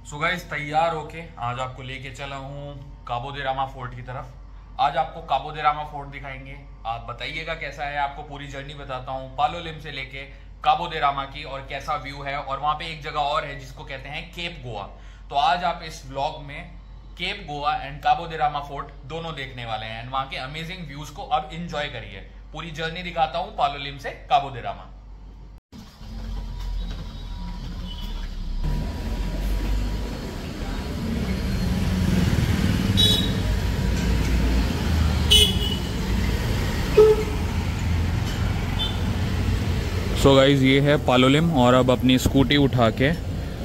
So guys तैयार होके आज आपको लेके चला हूँ काबो दे रामा फोर्ट की तरफ। आज आपको काबो दे रामा फोर्ट दिखाएंगे, आप बताइएगा कैसा है। आपको पूरी जर्नी बताता हूँ पालोलिम से लेके काबो दे रामा की और कैसा व्यू है। और वहाँ पे एक जगह और है जिसको कहते हैं केप गोवा। तो आज आप इस व्लॉग में cap Goa and Cabo de Rama fort दोनों देखने वाले हैं एंड वहाँ के अमेजिंग व्यूज को अब इंजॉय करिए। पूरी जर्नी दिखाता हूँ पालोलिम से काबो दे रामा। सो गाइज ये है पालोलिम और अब अपनी स्कूटी उठा के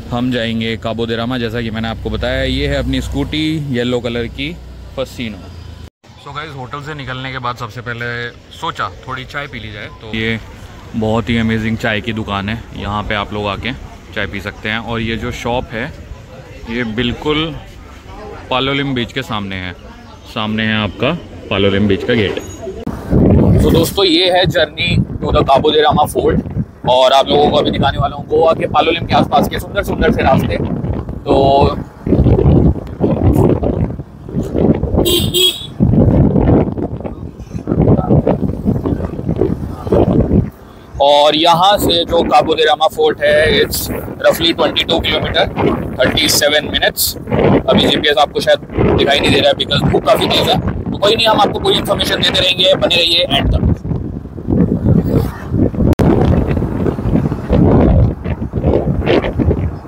हम जाएंगे काबो दे रामा। जैसा कि मैंने आपको बताया ये है अपनी स्कूटी येलो कलर की फसीनो। सो गाइज होटल से निकलने के बाद सबसे पहले सोचा थोड़ी चाय पी ली जाए। तो ये बहुत ही अमेजिंग चाय की दुकान है, यहाँ पे आप लोग आके चाय पी सकते हैं। और ये जो शॉप है ये बिल्कुल पालोलिम बीच के सामने है। सामने है आपका पालोलिम बीच का गेट। तो दोस्तों ये है journey to the Cabo de Rama fort और आप लोगों को अभी दिखाने वाला हूँ गोवा के पालोलिम के आसपास के सुंदर सुंदर से रास्ते। तो और यहाँ से जो काबो दे रामा फोर्ट है इट्स रफली 22 किलोमीटर 37 मिनट्स। अभी जीपीएस आपको शायद दिखाई नहीं दे रहा है बिकॉज धूप काफ़ी तेज है। तो कोई नहीं, हम आपको पूरी इन्फॉर्मेशन देते रहेंगे, बने रहिए एंड तक।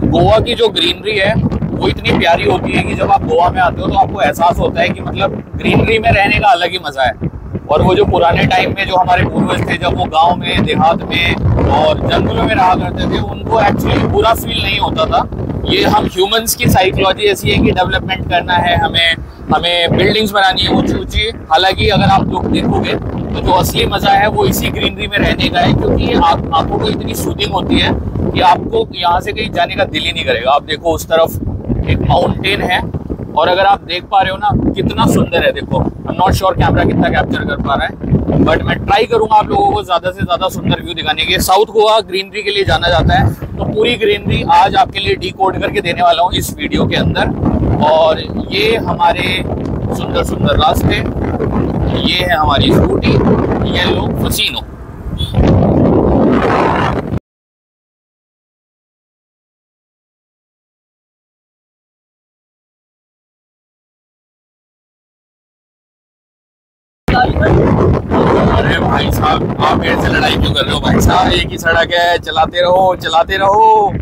गोवा की जो ग्रीनरी है वो इतनी प्यारी होती है कि जब आप गोवा में आते हो तो आपको एहसास होता है कि मतलब ग्रीनरी में रहने का अलग ही मजा है। और वो जो पुराने टाइम में जो हमारे पूर्वज थे जब वो गांव में देहात में और जंगलों में रहा करते थे उनको एक्चुअली बुरा फील नहीं होता था। ये हम ह्यूमंस की साइकोलॉजी ऐसी है कि डेवलपमेंट करना है, हमें बिल्डिंग्स बनानी है ऊंची ऊंची। हालांकि अगर आप लोग देखोगे तो जो असली मजा है वो इसी ग्रीनरी में रहने का है, क्योंकि आंखों को इतनी सूदिंग होती है कि आपको यहाँ से कहीं जाने का दिल ही नहीं करेगा। आप देखो उस तरफ एक माउंटेन है और अगर आप देख पा रहे हो ना कितना सुंदर है। देखो I am not sure camera कितना कैप्चर कर पा रहा है बट मैं ट्राई करूंगा आप लोगों को ज्यादा से ज्यादा सुंदर व्यू दिखाने के। साउथ गोवा ग्रीनरी के लिए जाना जाता है तो पूरी ग्रीनरी आज आपके लिए डिकोड करके देने वाला हूँ इस वीडियो के अंदर। और ये हमारे सुंदर सुंदर रास्ते, ये है हमारी स्कूटी येलो फसीनो। अरे भाई साहब आप मेरे से लड़ाई क्यों कर रहे हो भाई साहब? एक ही सड़क है, चलाते रहो चलाते रहो।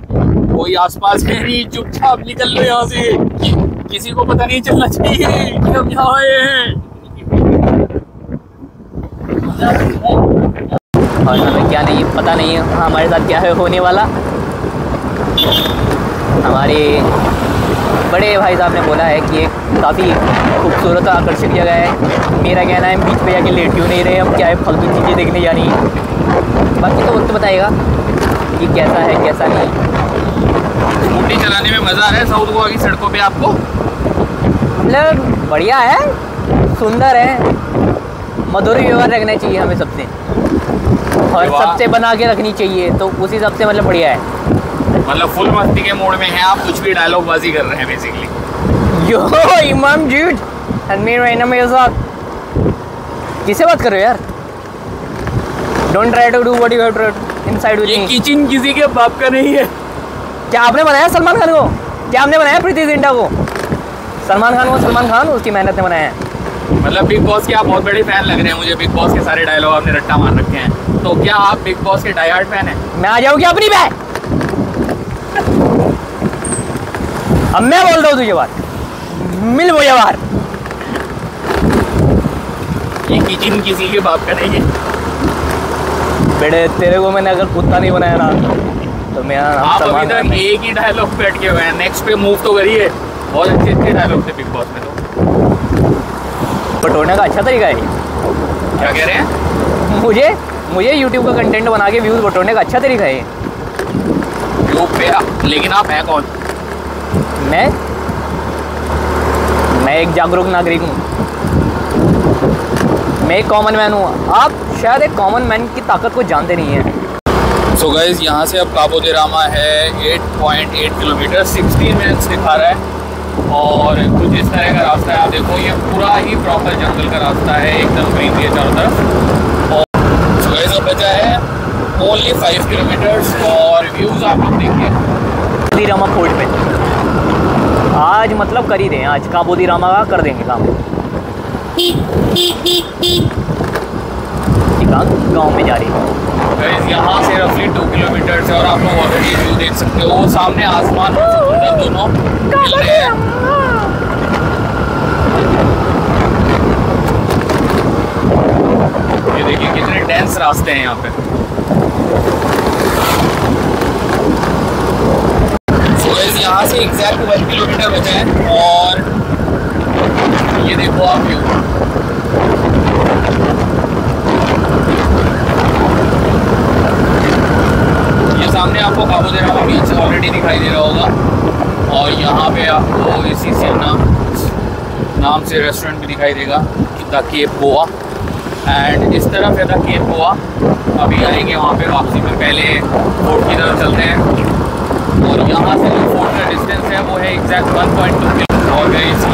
कोई आसपास है नहीं, चुपचाप निकल लो यहाँ से। किसी को पता नहीं चलना चाहिए कि हम यहाँ आए हैं। और हमें क्या नहीं पता नहीं है हमारे साथ क्या है होने वाला। हमारे बड़े भाई साहब ने बोला है कि एक काफ़ी खूबसूरत और आकर्षक जगह है। मेरा कहना है बीच पे जाके लेट क्यों नहीं रहे, हम क्या है फालतू चीज़ें देखने जानी है। बाकी तो वक्त बताएगा कि कैसा है कैसा नहीं। स्कूटी चलाने में मज़ा है साउथ गोवा की सड़कों पे आपको? मतलब बढ़िया है, सुंदर है, मधुर व्यवहार रखना चाहिए हमें सबसे और सबसे बना के रखनी चाहिए। तो उस हिसाब से मतलब बढ़िया है। मतलब फुल मस्ती के मूड में हैं आप, कुछ भी डायलॉग बाजी कर रहे हैं बेसिकली। यो इमाम जीट अनमीर रहना मेरे साथ। किससे बात कर रहे हो यार? Don't try to do what you have to inside with me. Kitchen किसी के बाप का नहीं है। क्या आपने बनाया सलमान खान को? क्या आपने बनाया प्रीति जिंटा को? सलमान खान को सलमान खान उसकी मेहनत ने बनाया है। मतलब बिग बॉस के आप बहुत बड़े फैन लग रहे हैं मुझे। बिग बॉस के सारे डायलॉग आपने रट्टा मार रखे हैं। तो क्या आप बिग बॉस के डाई हार्ड फैन हैं? मैं आ जाऊँ क्या अपनी पे? अब मैं बोल रहा हूँ तुझे बात, मिल मुझे बाहर। ये किचन किसी के बाप का नहीं है। बेटे तेरे को मैंने अगर कुत्ता नहीं बनाया ना तो मेरा नाम आप सलमान अभी तक एक ही डायलॉग पे अटके हुए हैं। नेक्स्ट पे मूव तो करिए। बहुत अच्छे अच्छे डायलॉग थे बिग बॉस में। तो बटोरने का अच्छा तरीका है। क्या कह रहे हैं? मुझे YouTube का कंटेंट बना के व्यूज बटोरने का अच्छा तरीका है यूट्यूब पे। लेकिन आप हैं कौन? मैं एक जागरूक नागरिक हूँ। मैं एक कॉमन मैन हूँ। आप शायद एक कॉमन मैन की ताकत को जानते नहीं हैं। सो गाइज यहाँ से अब काबो दे रामा है 8.8 किलोमीटर, 16 मिनट्स दिखा रहा है। और कुछ इस तरह का रास्ता है, आप देखो ये पूरा ही प्रॉपर जंगल का रास्ता है, एकदम ग्रीन है चारों तरफ। और सो गाइज अब बचा है ओनली 5 किलोमीटर्स और व्यूज़ आप लोग देखिए काबो दे रामा फोर्ट में। आज मतलब कर ही दें, आज काबो दे रामा का कर देंगे काम। गाँव में जा रही है यहाँ से रफली 2 किलोमीटर है और आप लोग ऑलरेडी व्यू देख सकते हो, वो सामने आसमान और समुद्र दोनों मिल रहे हैं। ये देखिए कितने डेंस रास्ते हैं यहाँ पे। So guys, यहाँ से एग्जैक्ट 1 किलोमीटर बचे हैं और ये देखो आप व्यू। सामने आपको काबो दे रामा बीच ऑलरेडी दिखाई दे रहा होगा और यहाँ पे आपको इसी से नाम से रेस्टोरेंट भी दिखाई देगा, द केप गोवा। एंड इस तरफ है द केप गोवा। अभी आएंगे वहाँ पे वापसी में, पहले फोर्ट की तरफ चलते हैं। और यहाँ से जो फोर्ट का डिस्टेंस है वो है एग्जैक्ट 1.2 किलोमीटर। और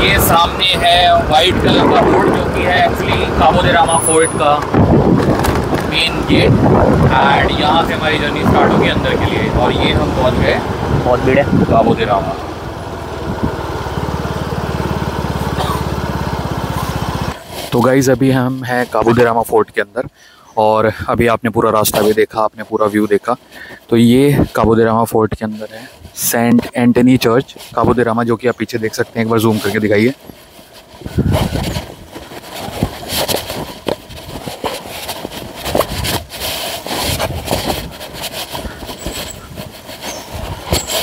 ये सामने है वाइट कलर का रोड जो कि है एक्चुअली काबो दे रामा फोर्ट का मेन गेट। एंड यहाँ से हमारी जर्नी स्टार्ट होगी अंदर के लिए और ये हम पहुँच गए, बहुत भीड़ है, काबो दे रामा। तो गाइज़ अभी हम हैं काबो दे रामा फोर्ट के अंदर और अभी आपने पूरा रास्ता भी देखा, आपने पूरा व्यू देखा। तो ये काबो दे रामा फोर्ट के अंदर है सेंट एंटनी चर्च काबो दे रामा, जो कि आप पीछे देख सकते हैं। एक बार जूम करके दिखाइए।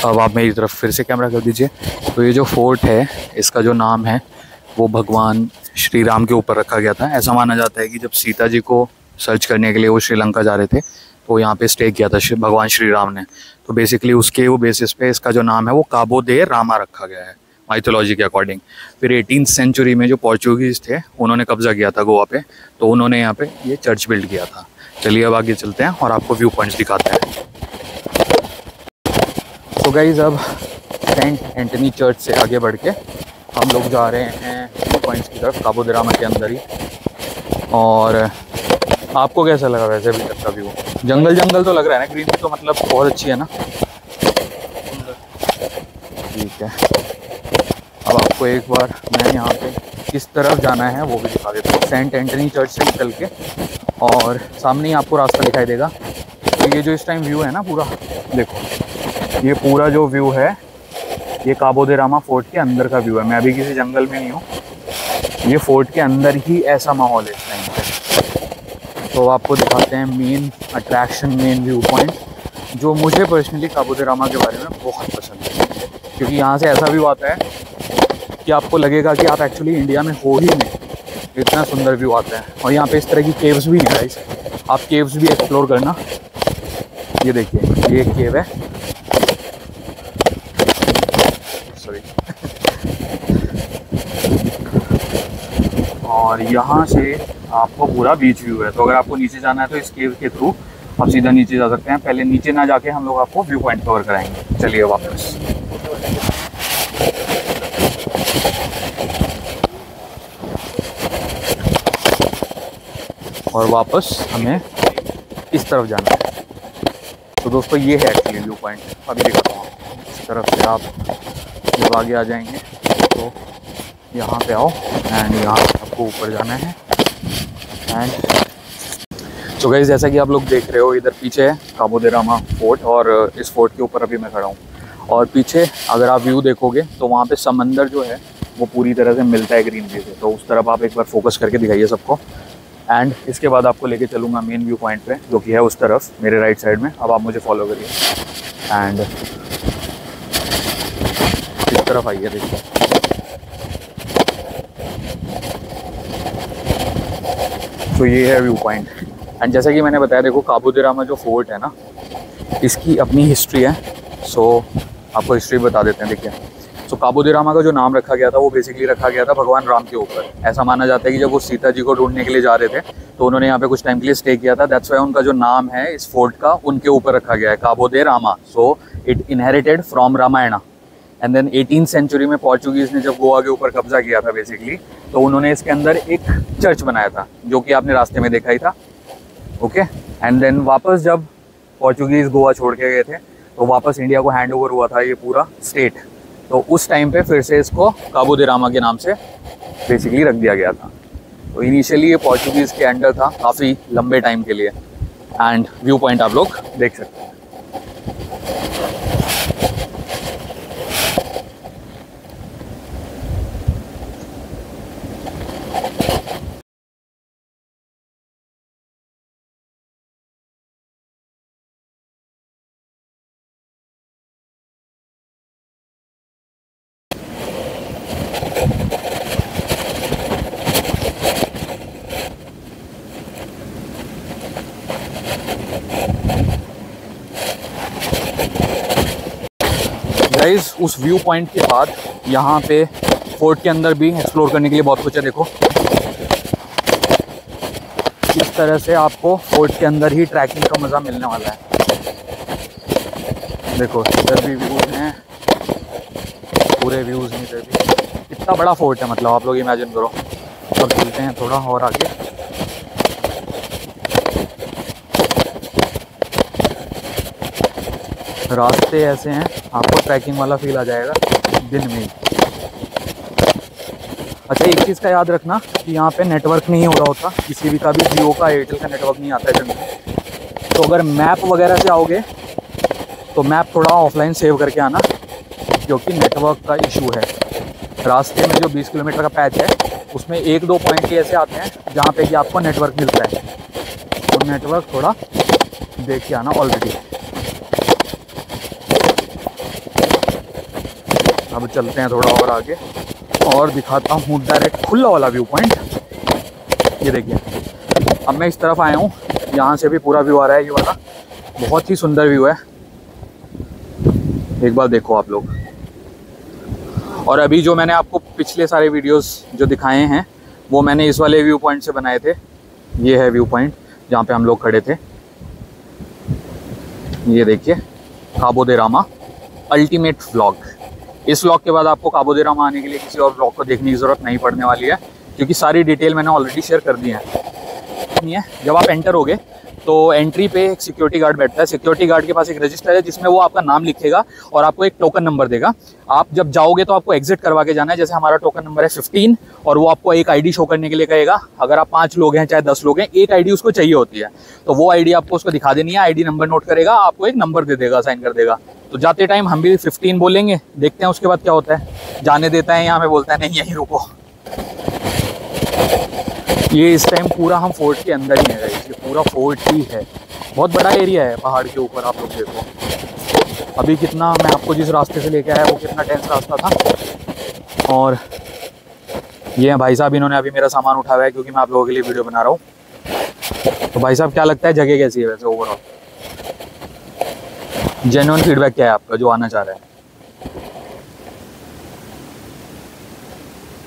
अब आप मेरी तरफ फिर से कैमरा कर दीजिए। तो ये जो फोर्ट है इसका जो नाम है वो भगवान श्री राम के ऊपर रखा गया था। ऐसा माना जाता है कि जब सीता जी को सर्च करने के लिए वो श्रीलंका जा रहे थे तो यहाँ पे स्टे किया था भगवान श्री राम ने। तो बेसिकली उसके वो बेसिस पे इसका जो नाम है वो काबो दे रामा रखा गया है माइथोलॉजी के अकॉर्डिंग। फिर 18th सेंचुरी में जो पोर्चुगीज़ थे उन्होंने कब्जा किया था गोवा पे, तो उन्होंने यहाँ पे ये चर्च बिल्ड किया था। चलिए अब आगे चलते हैं और आपको व्यू पॉइंट्स दिखाते हैं। तो गाइज़ अब सेंट एंटनी चर्च से आगे बढ़ के हम लोग जा रहे हैं व्यू पॉइंट्स की तरफ काबो दे रामा के अंदर ही। और आपको कैसा लगा वैसे अभी तक का व्यू? जंगल जंगल तो लग रहा है ना, ग्रीनरी तो मतलब बहुत अच्छी है ना। ठीक है, अब आपको एक बार मैं यहाँ पे किस तरफ जाना है वो भी दिखा देता हूँ। सेंट एंटनी चर्च से निकल के और सामने ही आपको रास्ता दिखाई देगा। तो ये जो इस टाइम व्यू है ना पूरा, देखो ये पूरा जो व्यू है ये काबो दे रामा फोर्ट के अंदर का व्यू है। मैं अभी किसी जंगल में नहीं हूँ, ये फोर्ट के अंदर ही ऐसा माहौल है इस टाइम पे। तो आपको दिखाते हैं main attraction, main view point जो मुझे पर्सनली काबो दे रामा के बारे में बहुत पसंद है। क्योंकि यहाँ से ऐसा व्यू आता है कि आपको लगेगा कि आप एक्चुअली इंडिया में हो ही नहीं, इतना सुंदर व्यू आता है। और यहाँ पे इस तरह की केव्स भी हैं गाइस, आप केव्स भी एक्सप्लोर करना। ये देखिए ये एक केव है, सॉरी और यहाँ से आपको पूरा बीच व्यू है। तो अगर आपको नीचे जाना है तो इस केव के थ्रू आप सीधा नीचे जा सकते हैं। पहले नीचे ना जाके हम लोग आपको व्यू पॉइंट कवर कराएंगे। चलिए वापस। और वापस हमें इस तरफ जाना है। तो दोस्तों ये है एक्चुअली व्यू पॉइंट, अभी दिखाता हूँ। इस तरफ से आप जब आगे आ जाएंगे तो यहाँ पे आओ एंड यहाँ आपको ऊपर जाना है। एंड तो गाइस जैसा कि आप लोग देख रहे हो, इधर पीछे है काबो दे रामा फोर्ट और इस फोर्ट के ऊपर अभी मैं खड़ा हूँ। और पीछे अगर आप व्यू देखोगे तो वहाँ पे समंदर जो है वो पूरी तरह से मिलता है ग्रीनरी से। तो उस तरफ आप एक बार फोकस करके दिखाइए सबको। एंड इसके बाद आपको लेके चलूँगा मेन व्यू पॉइंट पे जो कि है उस तरफ मेरे राइट साइड में। अब आप मुझे फॉलो करिए एंड इस तरफ आइए, देखिए तो ये है व्यू पॉइंट। एंड जैसा कि मैंने बताया, देखो काबो दे रामा जो फोर्ट है ना, इसकी अपनी हिस्ट्री है। सो आपको हिस्ट्री बता देते हैं। देखिए सो काबो दे रामा का जो नाम रखा गया था वो बेसिकली रखा गया था भगवान राम के ऊपर। ऐसा माना जाता है कि जब वो सीता जी को ढूंढने के लिए जा रहे थे तो उन्होंने यहाँ पे कुछ टाइम के लिए स्टे किया था। दैट्स वाई उनका जो नाम है इस फोर्ट का उनके ऊपर रखा गया है, Cabo de Rama. So it inherited from Ramayana. And then 18th century में पोर्चुगीज़ ने जब गोवा के ऊपर कब्जा किया था बेसिकली, तो उन्होंने इसके अंदर एक चर्च बनाया था जो कि आपने रास्ते में देखा ही था। ओके, एंड देन वापस जब पोर्चुगीज़ गोवा छोड़ के गए थे तो वापस इंडिया को हैंड ओवर हुआ था ये पूरा स्टेट। तो उस टाइम पे फिर से इसको काबो दे रामा के नाम से बेसिकली रख दिया गया था। तो इनिशियली ये पोर्चुगीज़ के अंडर था काफ़ी लंबे टाइम के लिए। एंड व्यू पॉइंट आप लोग देख सकते हैं। गाइस उस व्यू पॉइंट के बाद यहाँ पे फोर्ट के अंदर भी एक्सप्लोर करने के लिए बहुत कुछ है। देखो इस तरह से आपको फोर्ट के अंदर ही ट्रैकिंग का मज़ा मिलने वाला है। देखो इधर भी व्यूज़ हैं, पूरे व्यूज़ हैं इधर भी। कितना बड़ा फोर्ट है, मतलब आप लोग इमेजिन करो। अब चलते हैं थोड़ा और आगे। रास्ते ऐसे हैं, आपको ट्रैकिंग वाला फील आ जाएगा दिन में ही। अच्छा एक चीज़ का याद रखना कि यहाँ पे नेटवर्क नहीं हो रहा होता, किसी भी का भी, जियो का एयरटेल का नेटवर्क नहीं आता है जल्दी। तो अगर मैप वगैरह से आओगे तो मैप थोड़ा ऑफलाइन सेव करके आना, क्योंकि नेटवर्क का इशू है। रास्ते में जो 20 किलोमीटर का पैच है उसमें 1-2 पॉइंट ही ऐसे आते हैं जहाँ पे कि आपको नेटवर्क मिलता है। तो नेटवर्क थोड़ा देख के आना ऑलरेडी। अब चलते हैं थोड़ा और आगे और दिखाता हूँ डायरेक्ट खुला वाला व्यू पॉइंट। ये देखिए, अब मैं इस तरफ आया हूँ, यहाँ से भी पूरा व्यू आ रहा है। ये वाला बहुत ही सुंदर व्यू है, एक बार देखो आप लोग। और अभी जो मैंने आपको पिछले सारे वीडियोस जो दिखाए हैं वो मैंने इस वाले व्यू पॉइंट से बनाए थे। ये है व्यू पॉइंट जहाँ पे हम लोग खड़े थे। ये देखिए काबो दे रामा अल्टीमेट व्लॉग। इस व्लॉग के बाद आपको काबो दे रामा आने के लिए किसी और व्लॉग को देखने की ज़रूरत नहीं पड़ने वाली है, क्योंकि सारी डिटेल मैंने ऑलरेडी शेयर कर दी है। जब आप एंटर होगे तो एंट्री पे एक सिक्योरिटी गार्ड बैठता है। सिक्योरिटी गार्ड के पास एक रजिस्टर है जिसमें वो आपका नाम लिखेगा और आपको एक टोकन नंबर देगा। आप जब जाओगे तो आपको एग्जिट करवा के जाना है। जैसे हमारा टोकन नंबर है 15 और वो आपको एक आईडी शो करने के लिए कहेगा। अगर आप 5 लोग हैं चाहे 10 लोग हैं, एक आईडी उसको चाहिए होती है, तो वो आईडी आपको उसको दिखा देनी है। आईडी नंबर नोट करेगा, आपको एक नंबर दे देगा, साइन कर देगा। तो जाते टाइम हम भी 15 बोलेंगे, देखते हैं उसके बाद क्या होता है। जाने देता है यहाँ पे, बोलता है नहीं यहीं रुको। ये इस टाइम पूरा हम फोर्ट के अंदर ही है, ये पूरा फोर्ट ही है। बहुत बड़ा एरिया है पहाड़ के ऊपर, आप लोग देखो। अभी कितना मैं आपको जिस रास्ते से लेके आया वो कितना टेंस रास्ता था। और ये भाई साहब, इन्होंने अभी मेरा सामान उठाया है क्योंकि मैं आप लोगों के लिए वीडियो बना रहा हूँ। तो भाई साहब क्या लगता है जगह कैसी है वैसे ओवरऑल? जेन्युइन फीडबैक क्या है आपका जो आना चाह रहा है?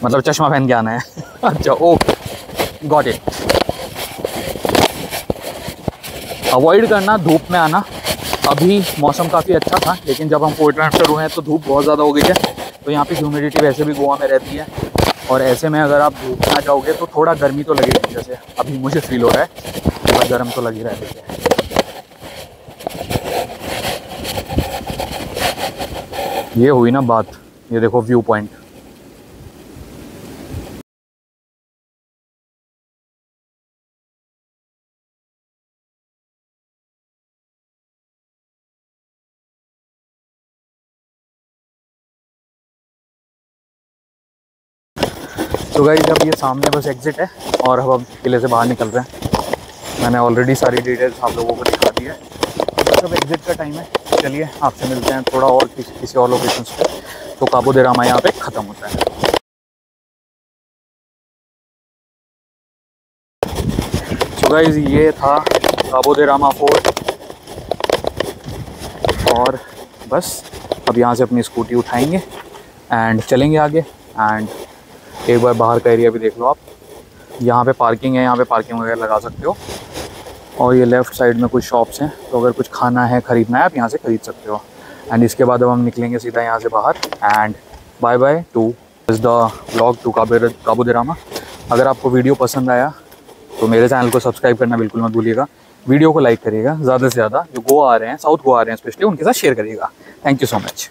मतलब चश्मा पहन के आना है? अच्छा ओके, गॉट इट। अवॉइड करना धूप में आना। अभी मौसम काफ़ी अच्छा था, लेकिन जब हम फोर्ट में एंटर हुए हैं तो धूप बहुत ज़्यादा हो गई है। तो यहाँ पे ह्यूमिडिटी वैसे भी गोवा में रहती है, और ऐसे में अगर आप धूप में आ जाओगे तो थोड़ा गर्मी तो लगेगी। जैसे अभी मुझे फील हो रहा है, थोड़ा गर्म तो लग ही रहा है। ये हुई ना बात। ये देखो व्यू पॉइंट। तो गाइस अब ये सामने बस एग्जिट है और अब हम किले से बाहर निकल रहे हैं। मैंने ऑलरेडी सारी डिटेल्स आप लोगों को दिखा दी है। अब एग्जिट का टाइम है, चलिए आपसे मिलते हैं थोड़ा और किसी और लोकेशन पे। तो काबो दे रामा यहाँ पे ख़त्म होता है। तो गाइस ये था काबो दे रामा फोर्ट, और बस अब यहाँ से अपनी स्कूटी उठाएंगे एंड चलेंगे आगे। एंड एक बार बाहर का एरिया भी देख लो आप, यहाँ पे पार्किंग है, यहाँ पे पार्किंग वगैरह लगा सकते हो। और ये लेफ़्ट साइड में कुछ शॉप्स हैं, तो अगर कुछ खाना है, ख़रीदना है, आप यहाँ से ख़रीद सकते हो। एंड इसके बाद अब हम निकलेंगे सीधा यहाँ से बाहर। And bye bye to is the vlog to Cabo de Rama. अगर आपको वीडियो पसंद आया तो मेरे चैनल को सब्सक्राइब करना बिल्कुल मत भूलिएगा। वीडियो को लाइक करिएगा, ज़्यादा से ज़्यादा जो गोवा आ रहे हैं, साउथ गोवा आ रहे हैं स्पेशली, उनके साथ शेयर करिएगा। Thank you so much.